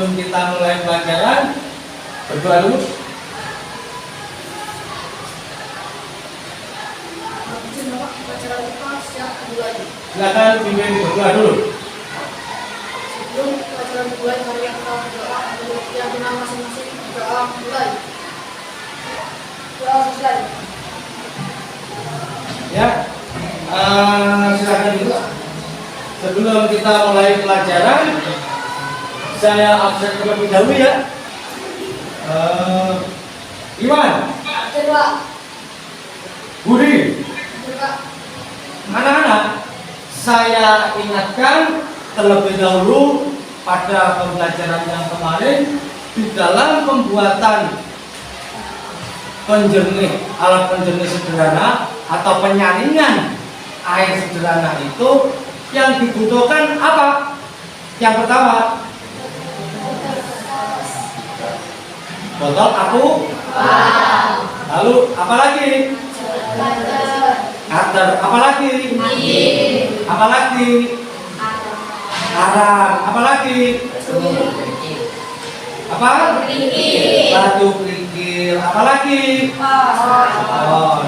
sebelum kita mulai pelajaran, berdoa dulu. Silakan pimpin berdoa dulu. Sebelum pelajaran dimulai, mari kita berdoa untuk keyakinan masing-masing. Doa mulai. Doa selesai. Ya, silakan dulu. Sebelum kita mulai pelajaran, saya absen terlebih dahulu ya. Iwan, Kedua. Budi, Kedua. anak-anak, saya ingatkan terlebih dahulu pada pembelajaran yang kemarin di dalam pembuatan penjernih, alat penjernih sederhana atau penyaringan air sederhana itu yang dibutuhkan apa? Yang pertama, botol aku. Lalu apa lagi? Cutter. Apa lagi? Apa lagi? Arang. Apa lagi? Apa? Batu kerikil. Apa lagi? Oh.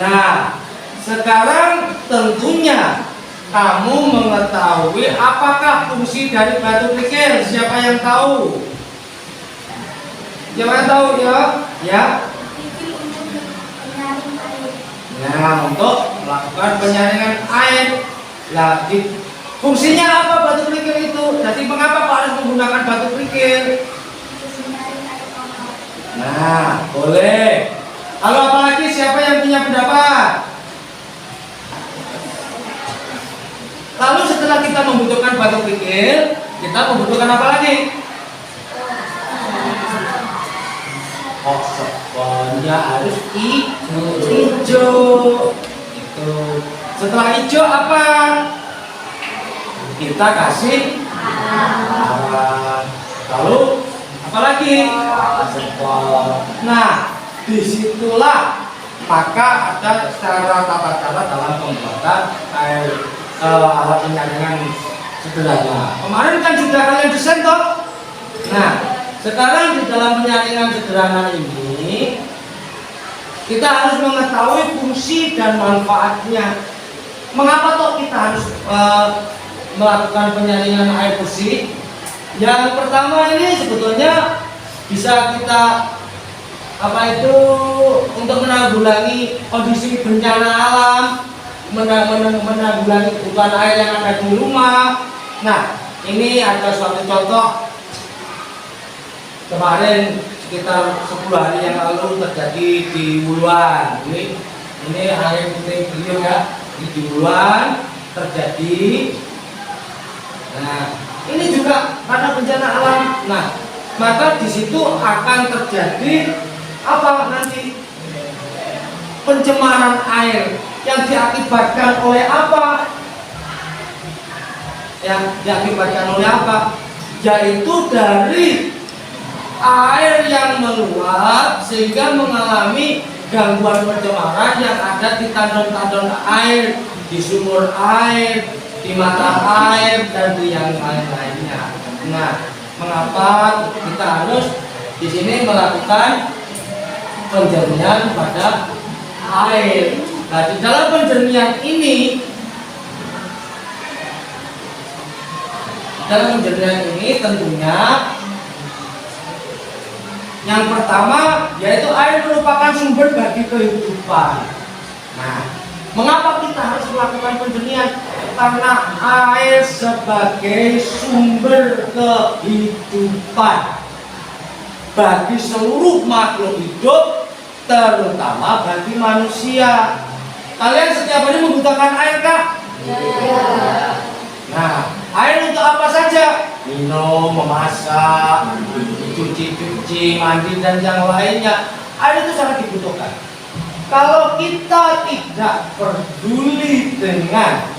Nah, sekarang tentunya kamu mengetahui apakah fungsi dari batu kerikil. Siapa yang tahu? Siapa yang tahu ya? Ya. Nah, untuk melakukan penyaringan air. Nah, fungsinya apa batu kerikil itu? Jadi mengapa Pak harus menggunakan batu kerikil? Nah, boleh. Lalu apalagi siapa yang punya pendapat? Lalu setelah kita membutuhkan batu kerikil, kita membutuhkan apa lagi? Oh, sekolahnya harus hijau. Itu. Setelah hijau apa? Kita kasih arang. Lalu apa lagi? Sepol. Nah, disitulah maka ada cara tata cara dalam pembuatan alat penyaringan sederhana. Kemarin kan sudah kalian desain toh? Nah, sekarang di dalam penyaringan sederhana ini kita harus mengetahui fungsi dan manfaatnya. Mengapa toh kita harus melakukan penyaringan air bersih? Yang pertama ini sebetulnya bisa kita untuk menanggulangi kondisi bencana alam, menanggulangi kebutuhan air yang ada di rumah. Nah, ini ada suatu contoh kemarin sekitar 10 hari yang lalu terjadi di Wuluan. Ini air putih beliau ya, di Wuluan terjadi. Nah, ini juga karena bencana alam. Nah, maka di situ akan terjadi apa nanti? Pencemaran air yang diakibatkan oleh apa? Yang diakibatkan oleh apa? Yaitu dari air yang meluap sehingga mengalami gangguan pencemaran yang ada di tandon-tandon air, di sumur air, di mata air, dan di yang lain-lainnya. Nah, mengapa kita harus di sini melakukan penjernihan pada air? Nah, di dalam penjernihan ini, tentunya yang pertama yaitu air merupakan sumber bagi kehidupan. Nah, mengapa kita harus melakukan penjernihan? Karena air sebagai sumber kehidupan bagi seluruh makhluk hidup, terutama bagi manusia. Kalian setiap hari membutuhkan air kah? Ya. Nah, air untuk apa saja? Minum, memasak, cuci-cuci, mandi, dan yang lainnya. Air itu sangat dibutuhkan. Kalau kita tidak peduli dengan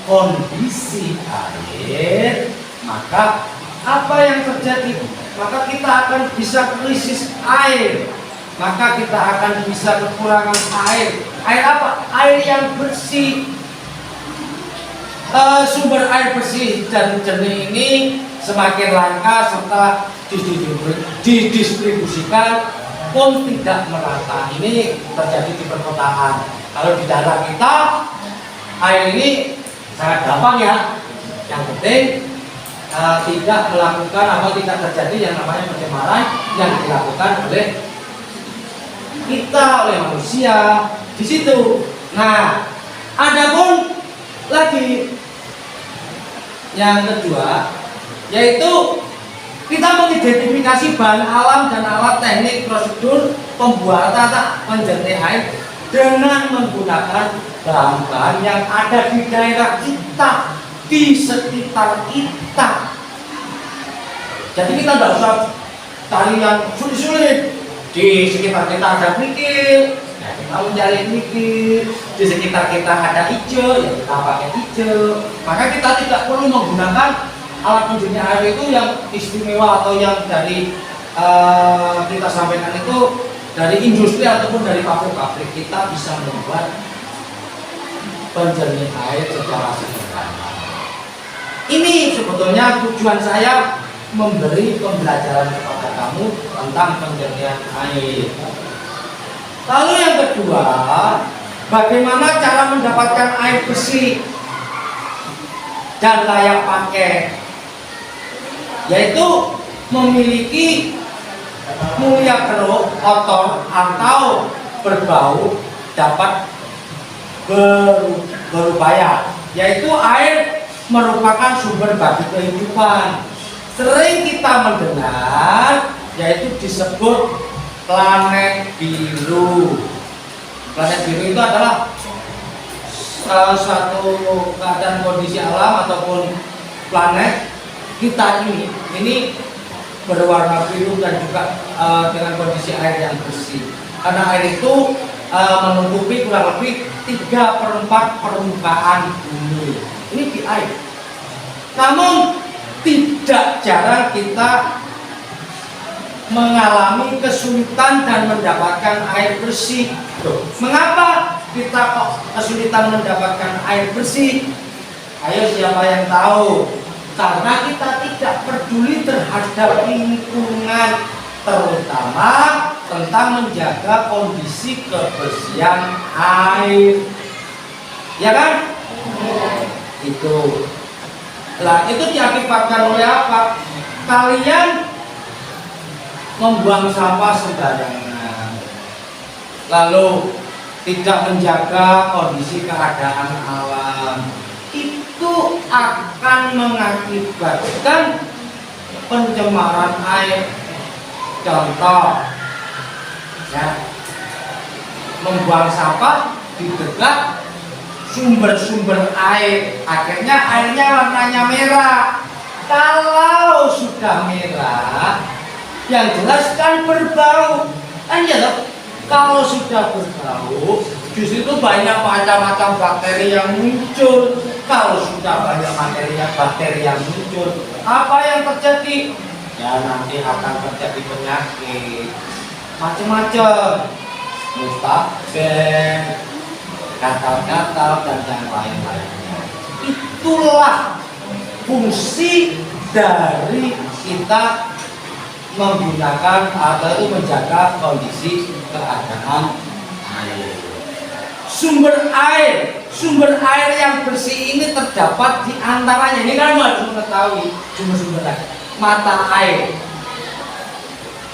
kondisi air, maka apa yang terjadi? Maka kita akan bisa krisis air. Maka kita akan bisa kekurangan air. Air apa? Air yang bersih. Sumber air bersih dan jernih ini semakin langka serta didistribusikan pun tidak merata. Ini terjadi di perkotaan. Kalau di daerah kita air ini sangat gampang ya. Yang penting tidak melakukan atau tidak terjadi yang namanya pencemaran yang dilakukan oleh kita, oleh manusia di situ. Nah, adapun lagi yang kedua, yaitu kita mengidentifikasi bahan alam dan alat teknik prosedur pembuatan penjernih air dengan menggunakan bahan-bahan yang ada di daerah kita, di sekitar kita. Jadi kita tidak usah cari yang sulit-sulit. Di sekitar kita ada kerikil, ya kita mencari kerikil. Di sekitar kita ada hijau, ya kita pakai hijau. Maka kita tidak perlu menggunakan alat penjernih air itu yang istimewa atau yang dari kita sampaikan itu dari industri ataupun dari pabrik-pabrik. Kita bisa membuat penjernih air secara sederhana. Ini sebetulnya tujuan saya memberi pembelajaran kepada kamu tentang penjernihan air. Lalu yang kedua, bagaimana cara mendapatkan air bersih dan layak pakai, yaitu memiliki mulia keruh, kotor atau berbau dapat berupaya, yaitu air merupakan sumber bagi kehidupan. Sering kita mendengar yaitu disebut planet biru. Planet biru itu adalah suatu keadaan kondisi alam ataupun planet kita ini berwarna biru dan juga dengan kondisi air yang bersih. Karena air itu menutupi kurang lebih 3/4 permukaan bumi. Ini di air. Namun tidak jarang kita mengalami kesulitan dan mendapatkan air bersih. Mengapa kita kok kesulitan mendapatkan air bersih? Ayo, siapa yang tahu? Karena kita tidak peduli terhadap lingkungan, terutama tentang menjaga kondisi kebersihan air. Ya kan? Itu. Lah, itu diakibatkan oleh apa? Kalian membuang sampah sembarangan, lalu tidak menjaga kondisi keadaan alam. Itu akan mengakibatkan pencemaran air. Contoh, ya, membuang sampah di dekat sumber-sumber air, akhirnya airnya warnanya merah. Kalau sudah merah, yang jelas kan berbau, kan ya loh. Kalau sudah berbau, justru itu banyak macam-macam bakteri yang muncul. Kalau sudah banyak bakteri yang muncul, apa yang terjadi? Ya nanti akan terjadi penyakit macam-macam, mustabel, gatal-gatal dan yang lain-lainnya. Itulah fungsi dari kita menggunakan atau menjaga kondisi keadaan air. Sumber air yang bersih ini terdapat di antaranya. Ini kan harus mengetahui sumber-sumber air. Mata air,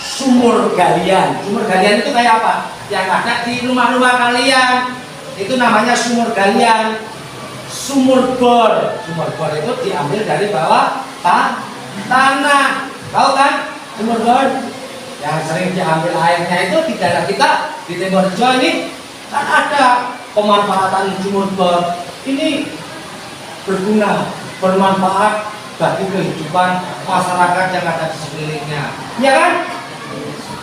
sumur galian. Sumur galian itu kayak apa? Yang ada di rumah-rumah kalian. Itu namanya sumur galian. Sumur bor itu diambil dari bawah tanah. Tahu kan sumur bor? Yang sering diambil airnya itu di daerah kita di Timur Jawa ini kan ada pemanfaatan sumur bor. Ini berguna, bermanfaat bagi kehidupan masyarakat yang ada di sekelilingnya. Ya kan?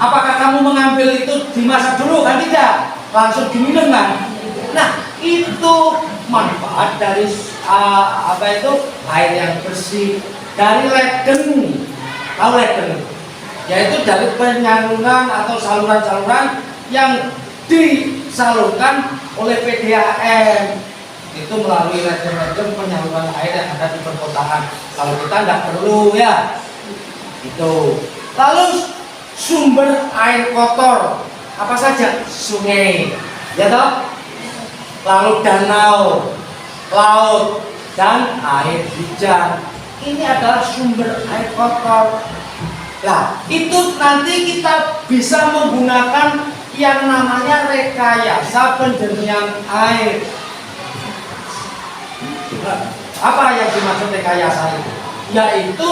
Apakah kamu mengambil itu dimasak dulu? Kan tidak, langsung diminum kan? Nah, itu manfaat dari air yang bersih, dari ledeng. Tahu ledeng? Yaitu dari penyaluran atau saluran-saluran yang disalurkan oleh PDAM. itu melalui ledeng-ledeng penyaluran air yang ada di perkotaan. Kalau kita nggak perlu ya, itu. Lalu sumber air kotor apa saja? Sungai, ya toh? Lalu danau, laut, dan air hujan. Ini adalah sumber air kotor. Nah, itu nanti kita bisa menggunakan yang namanya rekayasa penjernihan air. Apa yang dimaksud rekayasa itu? Yaitu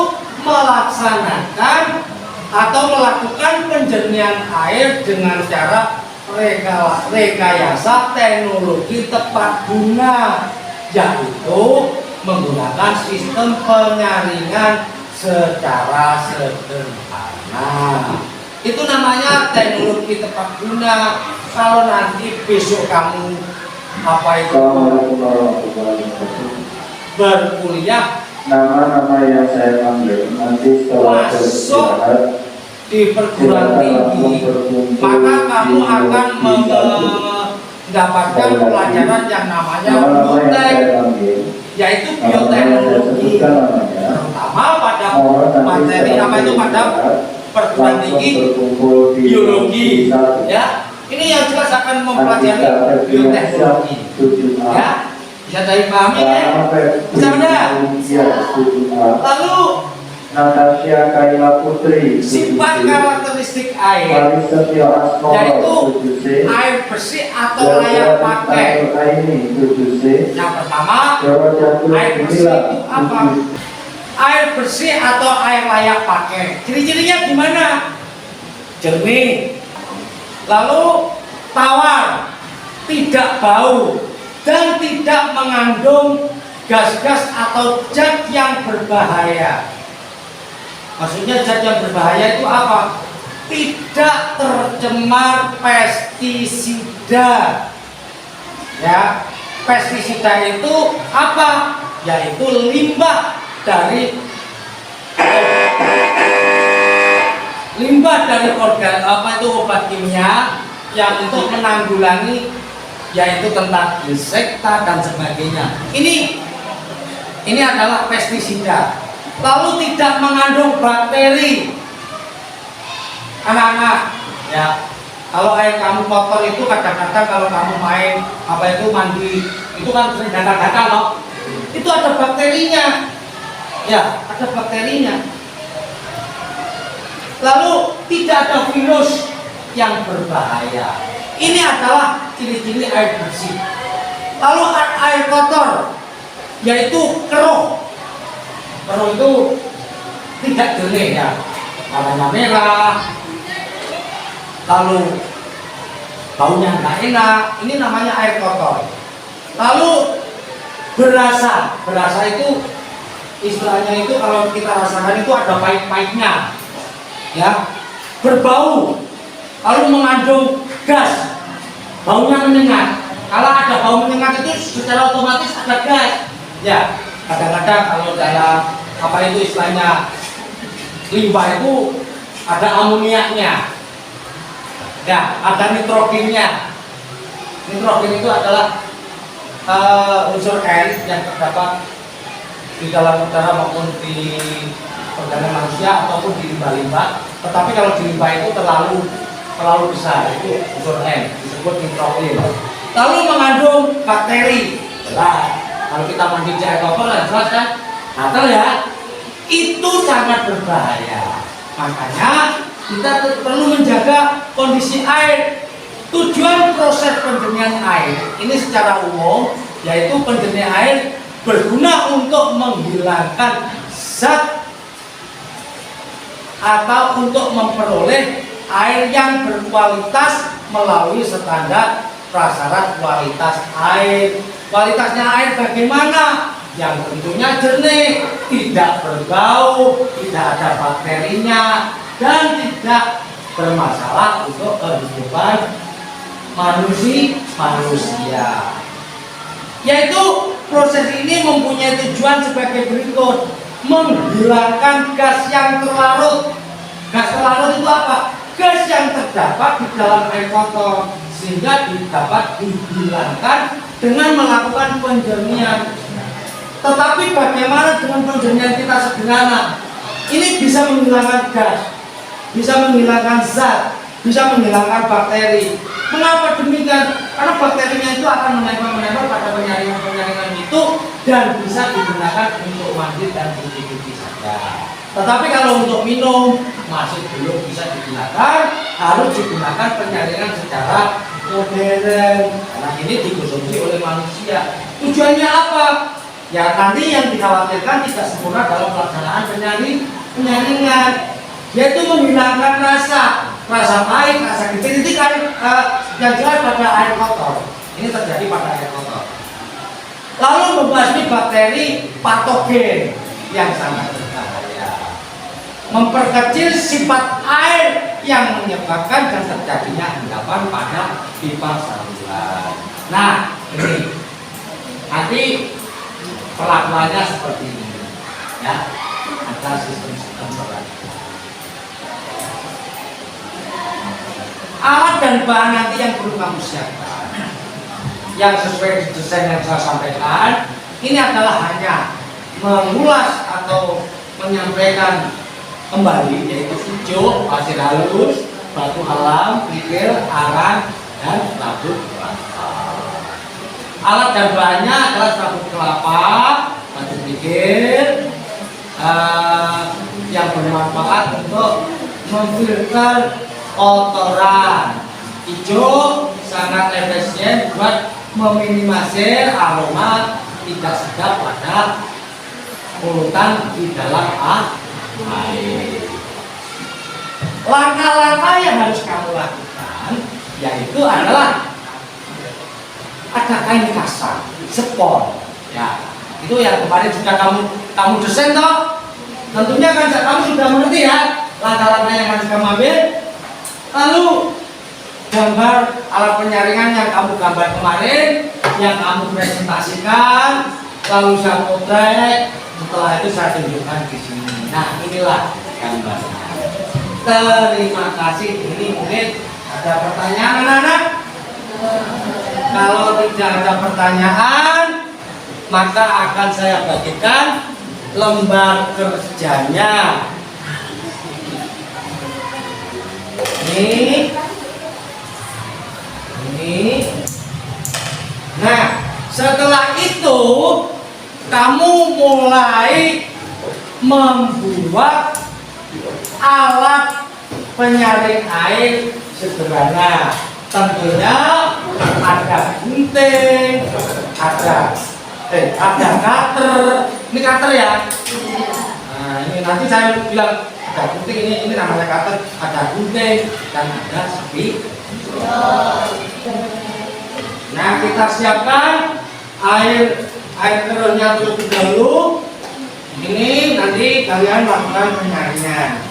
melaksanakan atau melakukan penjernihan air dengan cara rekayasa teknologi tepat guna, yaitu menggunakan sistem penyaringan secara sederhana. Itu namanya teknologi tepat guna. Kalau nanti besok kamu berkuliah, nama-nama yang saya panggil nanti setelah masuk di perguruan tinggi, maka kamu akan mendapatkan pelajaran yang namanya biotek, yaitu bioteknologi, terutama pada materi apa itu pada perguruan tinggi biologi, ya. Ini yang jelas akan mempelajari bioteknologi, ya. Bisa dari pahami ya? Bisa benar? Lalu Natasha Kaila Putri sifat karakteristik air, yaitu air bersih atau layak pakai. Yang pertama, air bersih itu apa? Air bersih atau air layak pakai. Ciri-cirinya gimana? Jernih, lalu tawar, tidak bau, dan tidak mengandung gas-gas atau zat yang berbahaya. Maksudnya zat yang berbahaya itu apa? Tidak tercemar pestisida. Ya, pestisida itu apa? Yaitu limbah dari organ obat kimia yang untuk menanggulangi, yaitu tentang insekta dan sebagainya. Ini adalah pestisida. Lalu tidak mengandung bakteri. Anak-anak, ya, kalau air kamu kotor itu kadang-kadang kalau kamu main mandi itu kan sering gatal-gatal loh. Itu ada bakterinya. Ya, ada bakterinya. Lalu tidak ada virus yang berbahaya. Ini adalah ciri-ciri air bersih. Lalu air kotor, yaitu keruh. Keruh itu tidak jernih ya, warnanya merah, lalu baunya nggak enak. Ini namanya air kotor. Lalu berasa itu istilahnya itu kalau kita rasakan itu ada pahit-pahitnya, ya. Berbau, lalu mengandung gas, baunya menyengat. Kalau ada bau menyengat itu secara otomatis ada gas, ya. Kadang-kadang kalau dalam itu istilahnya limbah itu ada amoniaknya, ya, ada nitrogennya. Nitrogen itu adalah unsur air yang terdapat di dalam udara maupun di organ manusia ataupun di limbah-limbah. Tetapi kalau di limbah itu terlalu besar, itu unsur N, disebut nitrogen. Lalu mengandung bakteri. Nah, kalau kita mandi di air kotor, jelas kan? Gatal ya. Itu sangat berbahaya. Makanya kita perlu menjaga kondisi air. Tujuan proses penjernihan air ini secara umum yaitu penjernihan air berguna untuk menghilangkan zat atau untuk memperoleh air yang berkualitas melalui standar prasyarat kualitas air. Kualitasnya air bagaimana? Yang tentunya jernih, tidak berbau, tidak ada bakterinya, dan tidak bermasalah untuk kehidupan manusia. Yaitu proses ini mempunyai tujuan sebagai berikut: menghilangkan gas yang terlarut. Gas terlarut itu apa? Gas yang terdapat di dalam air kotor, sehingga dapat dihilangkan dengan melakukan penjernihan. Tetapi bagaimana dengan penjernihan kita sederhana? Ini bisa menghilangkan gas, bisa menghilangkan zat, bisa menghilangkan bakteri. Mengapa demikian? Karena bakterinya itu akan menempel pada penyaringan itu dan bisa digunakan untuk mandi dan cuci-cuci saja. Tetapi kalau untuk minum masih belum bisa digunakan, harus digunakan penyaringan secara modern. Karena ini dikonsumsi oleh manusia. Tujuannya apa? Ya nanti yang dikhawatirkan tidak sempurna dalam pelaksanaan penyaringan, yaitu menghilangkan rasa pahit, rasa getir. Itu kan yang jelas pada air kotor. Ini terjadi pada air kotor. Lalu membasmi bakteri patogen yang sangat berbahaya, memperkecil sifat air yang menyebabkan dan terjadinya endapan pada pipa saluran. Nah, ini nanti perlakuannya seperti ini, ya. Ada sistem perlakuan. Alat dan bahan nanti yang perlu kamu siapkan, yang sesuai desain yang saya sampaikan, ini adalah hanya mengulas atau menyampaikan kembali, yaitu hijau, pasir halus, batu alam, kerikil, arang, dan sabut kelapa. Alat dan bahannya adalah sabut kelapa, batu kerikil, yang bermanfaat untuk memfilter kotoran. Hijau sangat efisien buat meminimalisir aroma tidak sedap pada polutan di dalam air. Langkah-langkah yang harus kamu lakukan yaitu adalah ada kain kasar, spon, ya. Itu yang kemarin sudah kamu desain toh. Tentunya kan kamu sudah mengerti ya langkah-langkah yang harus kamu ambil. Lalu gambar alat penyaringan yang kamu gambar kemarin, yang kamu presentasikan, lalu saya potret. Setelah itu saya tunjukkan di sini. Nah, inilah gambarnya. Terima kasih. Ini mungkin ada pertanyaan anak-anak? Kalau tidak ada pertanyaan, maka akan saya bagikan lembar kerjanya. Ini. Nah, setelah itu kamu mulai membuat alat penyaring air sederhana. Tentunya ada gunting, ada cutter. Ini cutter ya. Nah, ini nanti saya bilang ada gunting, ini namanya cutter, ada gunting dan ada spidol. Nah, kita siapkan air keruhnya terlebih dahulu. Ini nanti kalian lakukan penyaringan.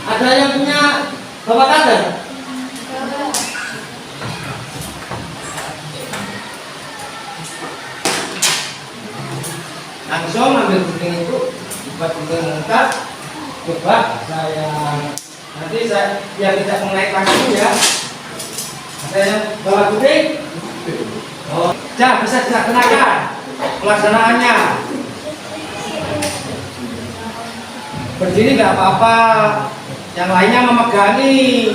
Ada yang punya bapak cutter? Langsung ambil gunting itu, buat gunting lengkap. Coba nanti saya biar tidak mengenai kaki ya. Saya bawa gunting. Oh, bisa kenakan pelaksanaannya. Berdiri nggak apa-apa. Yang lainnya memegangi,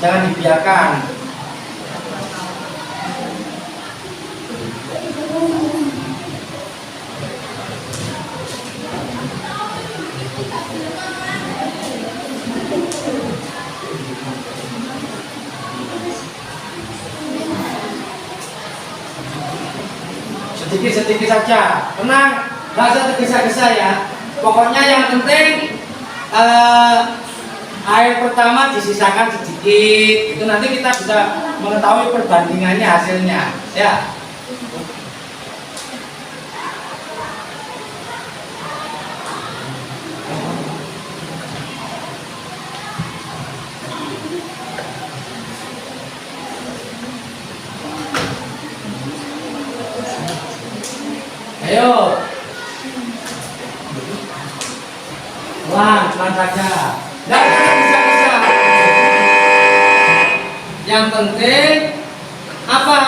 jangan dibiarkan. Sedikit-sedikit saja, tenang, nggak usah tergesa-gesa ya. Pokoknya yang penting air pertama disisakan sedikit, itu nanti kita bisa mengetahui perbandingannya hasilnya, ya. Ayo, pelan saja. Nggak bisa. Yang penting apa?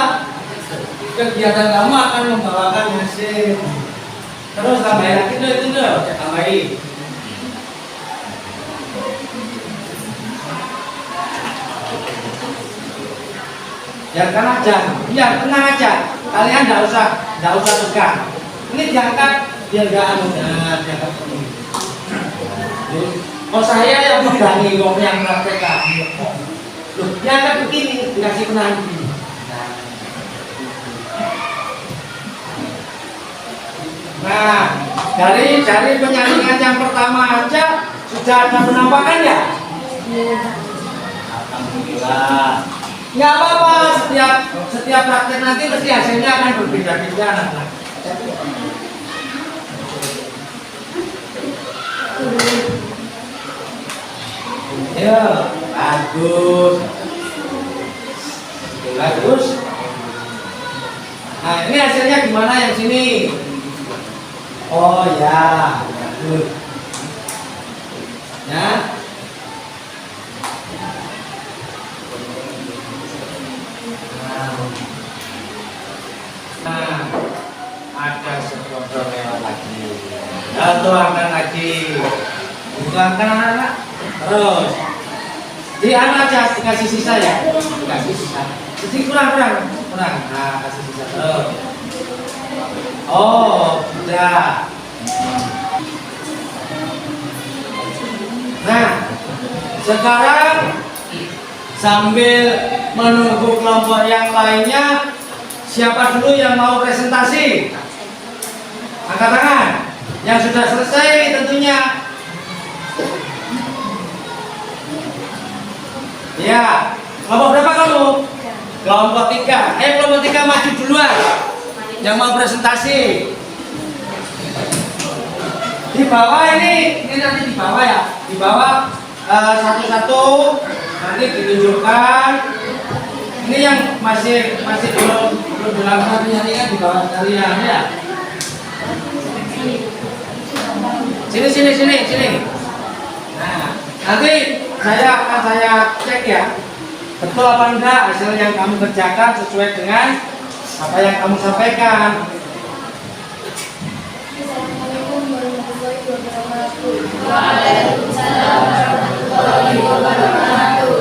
Kegiatan kamu akan membawakan hasil. Terus tambahin lagi tuh itu tuh, tambahin. Yang kan aja, iya tenang aja. Kalian nggak usah tegang. Ini diangkat biar nggak anu, diangkat ini. Oh saya yang megangi, kok yang praktekkan. Loh, diangkat begini, dikasih penanti. Nah, dari penyaringan yang pertama aja sudah ada penampakan ya? Alhamdulillah. Nggak apa-apa, setiap praktek nanti pasti hasilnya akan berbeda-beda anak-anak. Ya, bagus. Bagus. Nah, ini hasilnya gimana yang sini? Oh ya, bagus. Ya. Nah, ada sepotong lewat lagi. Tuangkan lagi. Tuangkan anak-anak. Terus di anak aja dikasih sisa ya, dikasih sisa. Jadi kurang. Nah, kasih sisa terus. Oh, sudah. Nah, sekarang sambil menunggu kelompok yang lainnya, siapa dulu yang mau presentasi? Angkat tangan. Yang sudah selesai tentunya. Ya, kelompok berapa kamu? Kelompok 3. Kelompok 3 maju duluan. Yang mau presentasi. Di bawah ini nanti di bawah ya. Di bawah satu-satu nanti ditunjukkan. Ini yang masih belum dilakukan penyaringan di bawah kalian ya. Sini. Nah, nanti saya cek ya, betul apa enggak hasil yang kamu kerjakan sesuai dengan apa yang kamu sampaikan. Assalamualaikum warahmatullahi wabarakatuh. Waalaikumsalam warahmatullahi wabarakatuh.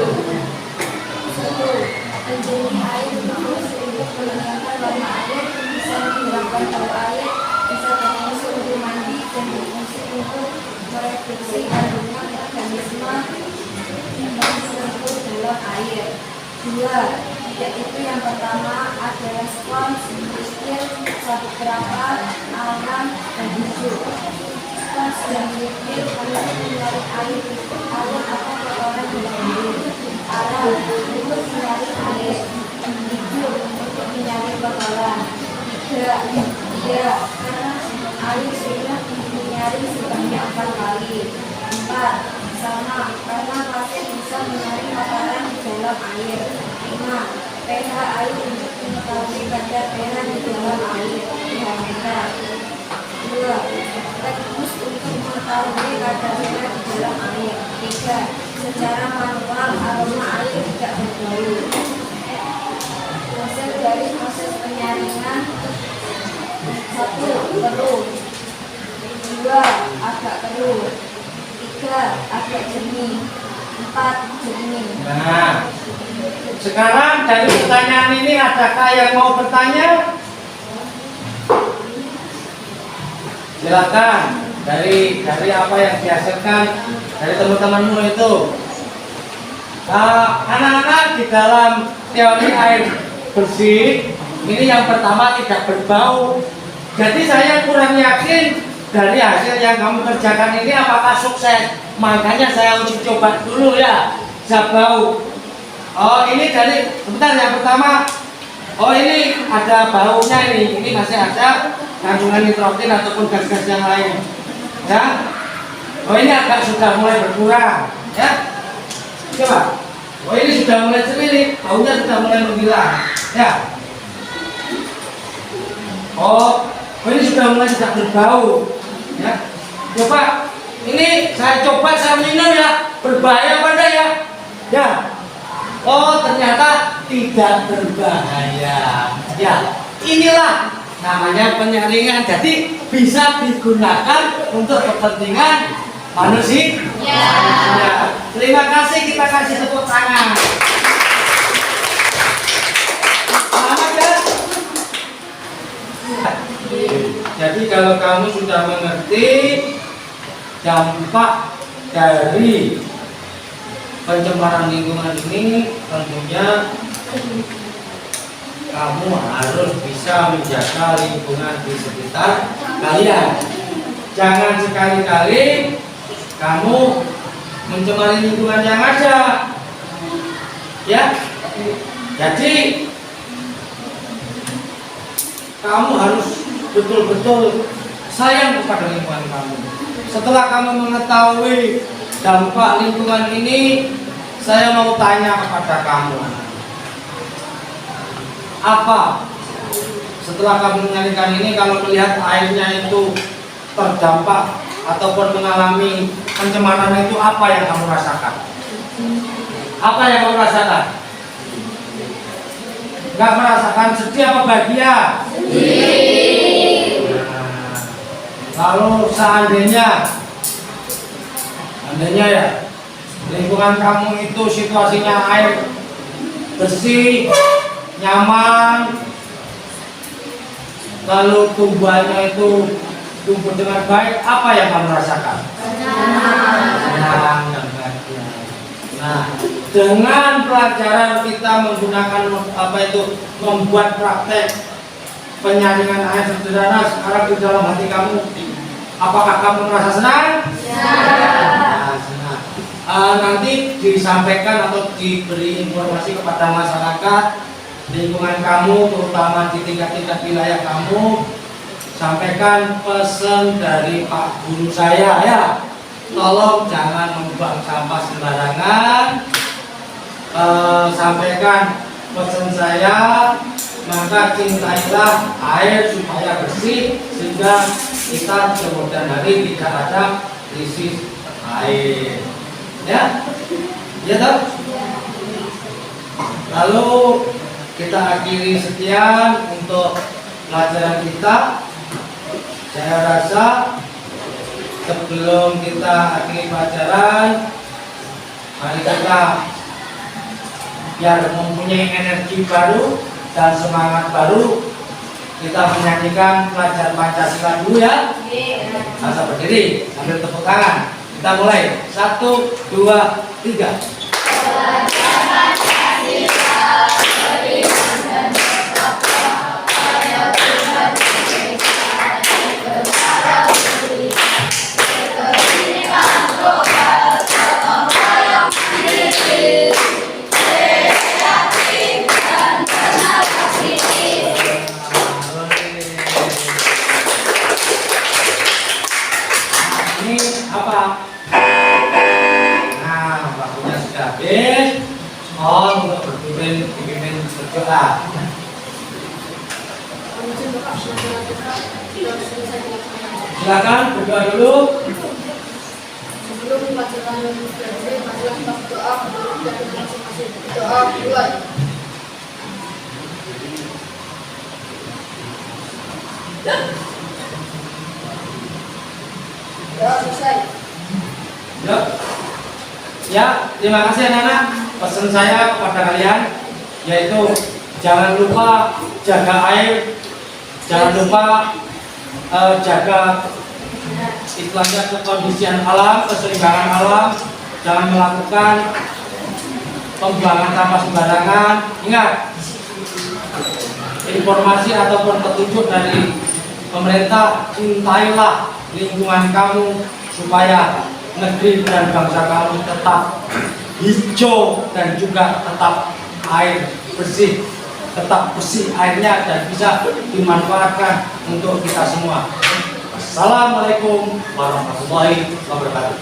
1. Menjadi air bagus untuk menenangkan warna air, bisa menghilangkan bau air, bisa berfungsi untuk mandi dan berfungsi untuk merefleksi kandungan organisme yang terkumpul dalam air. 2. Yaitu yang pertama ada respons, miskin, sabuk gerakan, alam, dan hijau. Respons yang miskin untuk mencari air atau kotoran dalam air. Alam untuk mencari air. Hijau untuk mencari bakalan. 3. Karena air sudah mencari sebanyak 4 kali. 4. Sama, karena pasien bisa mencari makanan di dalam air. 5. pH air untuk mengetahui kadar pH di dalam air. Parameter. 2. Teknis untuk mengetahui kadar pH di dalam air. 3. Secara manual aroma air tidak berbau. Hasil dari proses penyaringan: 1. Keruh. 2. Agak keruh. 3. Agak jernih. 4. Jernih. Nah, sekarang dari pertanyaan ini adakah yang mau bertanya? Silakan. Dari apa yang dihasilkan dari teman-temanmu itu. Anak-anak, di dalam teori air bersih ini yang pertama tidak berbau. Jadi saya kurang yakin dari hasil yang kamu kerjakan ini apakah sukses. Makanya saya uji coba dulu ya. Bisa bau. Oh, ini dari sebentar yang pertama. Oh, ini ada baunya ini masih ada kandungan nitrogen ataupun gas-gas yang lain. Ya. Oh, ini agak sudah mulai berkurang. Ya. Coba. Oh, ini sudah mulai semilik, baunya sudah mulai menghilang. Ya. Oh, ini sudah mulai tidak berbau. Ya. Coba. Ini saya coba saya minum ya. Berbahaya apa enggak ya? Ya. Oh, ternyata tidak berbahaya. Ya, inilah namanya penyaringan. Jadi bisa digunakan untuk kepentingan manusia. Ya. Terima kasih, kita kasih tepuk tangan. Selamat ya. Jadi kalau kamu sudah mengerti dampak dari pencemaran lingkungan ini, tentunya kamu harus bisa menjaga lingkungan di sekitar kalian. Jangan sekali-kali kamu mencemari lingkungan yang ada. Ya. Jadi kamu harus betul-betul sayang kepada lingkungan kamu. Setelah kamu mengetahui dampak lingkungan ini, saya mau tanya kepada kamu, apa setelah kamu menyaringkan ini, kalau melihat airnya itu terdampak ataupun mengalami pencemaran itu, apa yang kamu rasakan? Apa yang kamu rasakan? Gak merasakan sedih apa bahagia? Lalu seandainya ya, lingkungan kamu itu situasinya air bersih, nyaman, lalu tumbuhannya itu tumbuh dengan baik, apa yang kamu rasakan? Senang dan bahagia. Nah, dengan pelajaran kita menggunakan membuat praktek penyaringan air sederhana sekarang di dalam hati kamu, apakah kamu merasa senang? Nah, senang. Nanti disampaikan atau diberi informasi kepada masyarakat lingkungan kamu, terutama di tingkat-tingkat wilayah kamu. Sampaikan pesan dari Pak Guru saya ya, tolong jangan membuang sampah sembarangan. Sampaikan pesan saya, maka cintailah air supaya bersih, sehingga kita kemudian hari tidak ada krisis air. Ya, ya toh. Lalu kita akhiri sekian untuk pelajaran kita. Saya rasa sebelum kita akhiri pelajaran, mari kita biar mempunyai energi baru dan semangat baru, kita menyanyikan pelajaran Pancasila dulu ya. Masa berdiri sambil tepuk tangan. Kita mulai. 1, 2, 3. Ini apa? Nah, waktunya sudah habis. Mohon untuk dipimpin berdoa. Silakan berdoa dulu. Sebelum membacakan pelajaran, marilah doa dari masing-masing. Doa mulai. Doa selesai. Ya, terima kasih anak-anak. Pesan saya kepada kalian yaitu jangan lupa jaga air, jangan lupa jaga istilahnya kekondisian alam, keseimbangan alam, jangan melakukan pembuangan sampah sembarangan. Ingat, informasi ataupun petunjuk dari pemerintah, cintailah lingkungan kamu supaya negeri dan bangsa kamu tetap hijau dan juga tetap air bersih, tetap bersih airnya dan bisa dimanfaatkan untuk kita semua. Assalamualaikum warahmatullahi wabarakatuh.